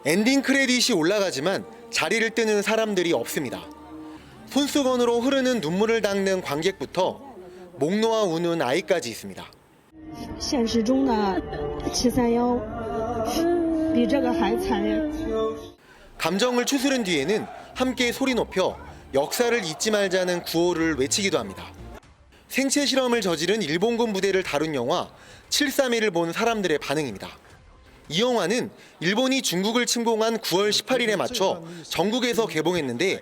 엔딩 크레딧이 올라가지만 자리를 뜨는 사람들이 없습니다. 손수건으로 흐르는 눈물을 닦는 관객부터 목 놓아 우는 아이까지 있습니다. 现实中的731比这个还残忍。 감정을 추스른 뒤에는 함께 소리 높여 역사를 잊지 말자는 구호를 외치기도 합니다. 생체 실험을 저지른 일본군 부대를 다룬 영화 731을 본 사람들의 반응입니다. 이 영화는 일본이 중국을 침공한 9월 18일에 맞춰 전국에서 개봉했는데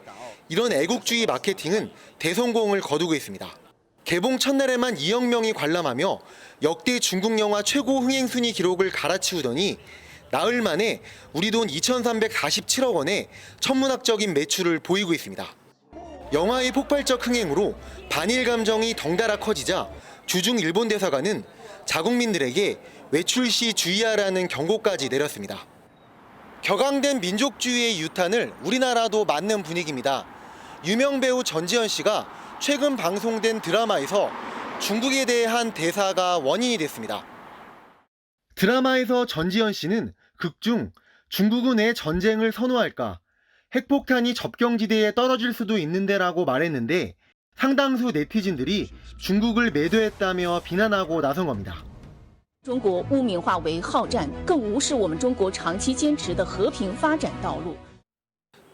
이런 애국주의 마케팅은 대성공을 거두고 있습니다. 개봉 첫날에만 2억 명이 관람하며 역대 중국 영화 최고 흥행 순위 기록을 갈아치우더니 나흘 만에 우리 돈 2,347억 원의 천문학적인 매출을 보이고 있습니다. 영화의 폭발적 흥행으로 반일 감정이 덩달아 커지자 주중 일본 대사관은 자국민들에게 외출 시 주의하라는 경고까지 내렸습니다. 격앙된 민족주의의 유탄을 우리나라도 맞는 분위기입니다. 유명 배우 전지현 씨가 최근 방송된 드라마에서 중국에 대한 대사가 원인이 됐습니다. 드라마에서 전지현 씨는 극중 중국은 왜 전쟁을 선호할까? 핵폭탄이 접경지대에 떨어질 수도 있는데라고 말했는데 상당수 네티즌들이 중국을 매도했다며 비난하고 나선 겁니다. 中国污名化为好战，更无视我们中国长期坚持的和平发展道路。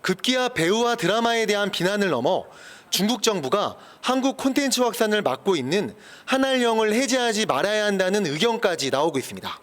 급기야 배우와 드라마에 대한 비난을 넘어 중국 정부가 한국 콘텐츠 확산을 막고 있는 한알령을 해제하지 말아야 한다는 의견까지 나오고 있습니다.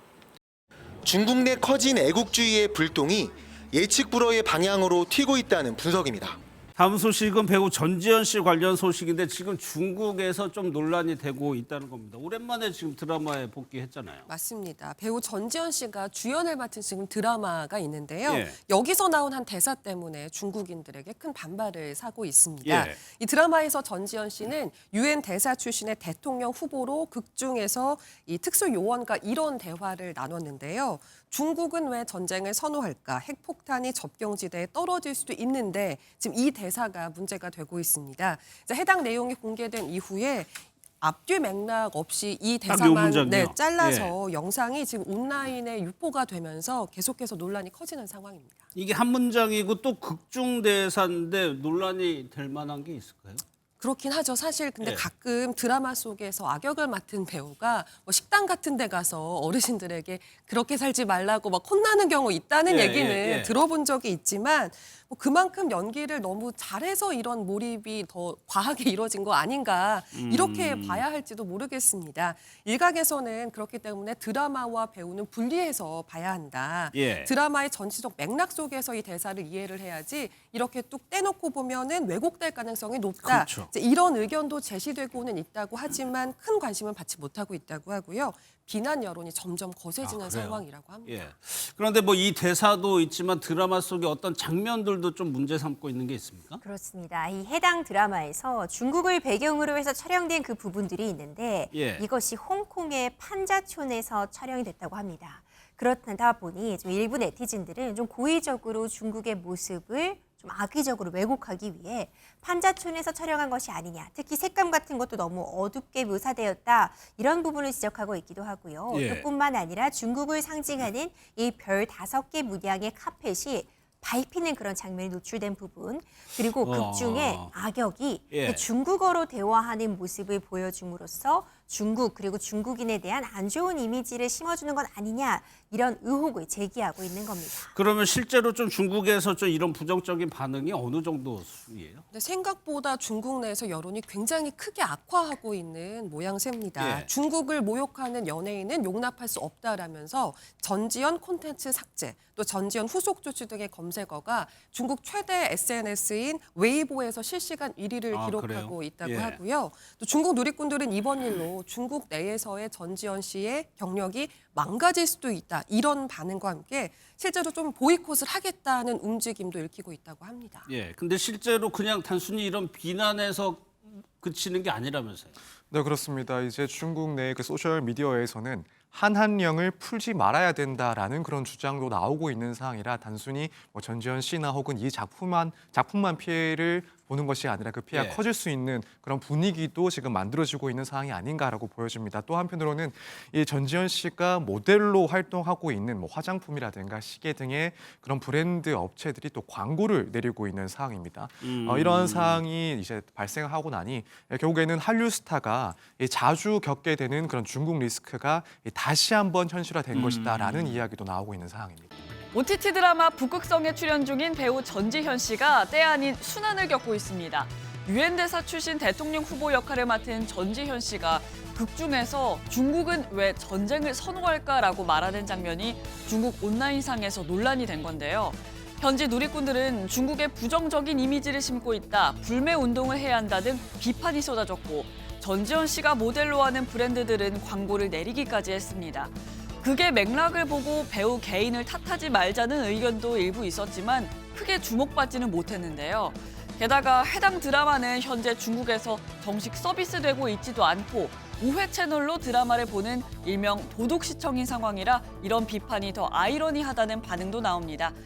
중국 내 커진 애국주의의 불똥이 예측 불허의 방향으로 튀고 있다는 분석입니다. 다음 소식은 배우 전지현 씨 관련 소식인데 지금 중국에서 좀 논란이 되고 있다는 겁니다. 오랜만에 지금 드라마에 복귀했잖아요. 맞습니다. 배우 전지현 씨가 주연을 맡은 지금 드라마가 있는데요. 예. 여기서 나온 한 대사 때문에 중국인들에게 큰 반발을 사고 있습니다. 예. 이 드라마에서 전지현 씨는 유엔 대사 출신의 대통령 후보로 극중에서 이 특수요원과 이런 대화를 나눴는데요. 중국은 왜 전쟁을 선호할까? 핵폭탄이 접경지대에 떨어질 수도 있는데 지금 이 대사가 문제가 되고 있습니다. 해당 내용이 공개된 이후에 앞뒤 맥락 없이 이 대사만 잘라서 영상이 지금 온라인에 유포가 되면서 계속해서 논란이 커지는 상황입니다. 이게 한 문장이고 또 극중 대사인데 논란이 될 만한 게 있을까요? 그렇긴 하죠. 사실 근데 예. 가끔 드라마 속에서 악역을 맡은 배우가 뭐 식당 같은 데 가서 어르신들에게 그렇게 살지 말라고 막 혼나는 경우 있다는 얘기는 들어본 적이 있지만 뭐 그만큼 연기를 너무 잘해서 이런 몰입이 더 과하게 이루어진 거 아닌가 이렇게 봐야 할지도 모르겠습니다. 일각에서는 그렇기 때문에 드라마와 배우는 분리해서 봐야 한다. 예. 드라마의 전체적 맥락 속에서 이 대사를 이해를 해야지 이렇게 뚝 떼놓고 보면은 왜곡될 가능성이 높다. 그렇죠. 이제 이런 의견도 제시되고는 있다고 하지만 큰 관심을 받지 못하고 있다고 하고요. 비난 여론이 점점 거세지는 상황이라고 합니다. 예. 그런데 뭐 이 대사도 있지만 드라마 속의 어떤 장면들도 좀 문제 삼고 있는 게 있습니까? 그렇습니다. 이 해당 드라마에서 중국을 배경으로 해서 촬영된 그 부분들이 있는데 이것이 홍콩의 판자촌에서 촬영이 됐다고 합니다. 그렇다 보니 좀 일부 네티즌들은 좀 고의적으로 중국의 모습을 좀 악의적으로 왜곡하기 위해 판자촌에서 촬영한 것이 아니냐. 특히 색감 같은 것도 너무 어둡게 묘사되었다. 이런 부분을 지적하고 있기도 하고요. 그뿐만 아니라 중국을 상징하는 이 별 5개 문양의 카펫이 밟히는 그런 장면이 노출된 부분. 그리고 극중에 악역이 중국어로 대화하는 모습을 보여줌으로써 중국 그리고 중국인에 대한 안 좋은 이미지를 심어주는 것 아니냐 이런 의혹을 제기하고 있는 겁니다. 그러면 실제로 좀 중국에서 좀 이런 부정적인 반응이 어느 정도 수예요? 근데 생각보다 중국 내에서 여론이 굉장히 크게 악화하고 있는 모양새입니다. 중국을 모욕하는 연예인은 용납할 수 없다라면서 전지현 콘텐츠 삭제, 또 전지현 후속 조치 등의 검색어가 중국 최대 SNS인 웨이보에서 실시간 1위를 기록하고 있다고 하고요. 또 중국 누리꾼들은 이번 일로 중국 내에서의 전지현 씨의 경력이 망가질 수도 있다. 이런 반응과 함께 실제로 좀 보이콧을 하겠다는 움직임도 일으키고 있다고 합니다. 예. 근데 실제로 그냥 단순히 이런 비난에서 그치는 게 아니라면서요? 네, 그렇습니다. 이제 중국 내 그 소셜 미디어에서는 한한령을 풀지 말아야 된다라는 그런 주장도 나오고 있는 상황이라 단순히 뭐 전지현 씨나 혹은 이 작품만 피해를 보는 것이 아니라 그 피해가 커질 수 있는 그런 분위기도 지금 만들어지고 있는 상황이 아닌가라고 보여집니다. 또 한편으로는 이 전지현 씨가 모델로 활동하고 있는 뭐 화장품이라든가 시계 등의 그런 브랜드 업체들이 또 광고를 내리고 있는 상황입니다. 이런 상황이 이제 발생하고 나니 결국에는 한류 스타가 자주 겪게 되는 그런 중국 리스크가 다시 한번 현실화된 것이다라는 이야기도 나오고 있는 상황입니다. OTT 드라마 북극성에 출연 중인 배우 전지현 씨가 때 아닌 순환을 겪고 있습니다. 유엔 대사 출신 대통령 후보 역할을 맡은 전지현 씨가 극 중에서 중국은 왜 전쟁을 선호할까라고 말하는 장면이 중국 온라인상에서 논란이 된 건데요. 현지 누리꾼들은 중국의 부정적인 이미지를 심고 있다, 불매 운동을 해야 한다 등 비판이 쏟아졌고 전지현 씨가 모델로 하는 브랜드들은 광고를 내리기까지 했습니다. 극의 맥락을 보고 배우 개인을 탓하지 말자는 의견도 일부 있었지만 크게 주목받지는 못했는데요. 게다가 해당 드라마는 현재 중국에서 정식 서비스되고 있지도 않고 우회 채널로 드라마를 보는 일명 도둑 시청인 상황이라 이런 비판이 더 아이러니하다는 반응도 나옵니다.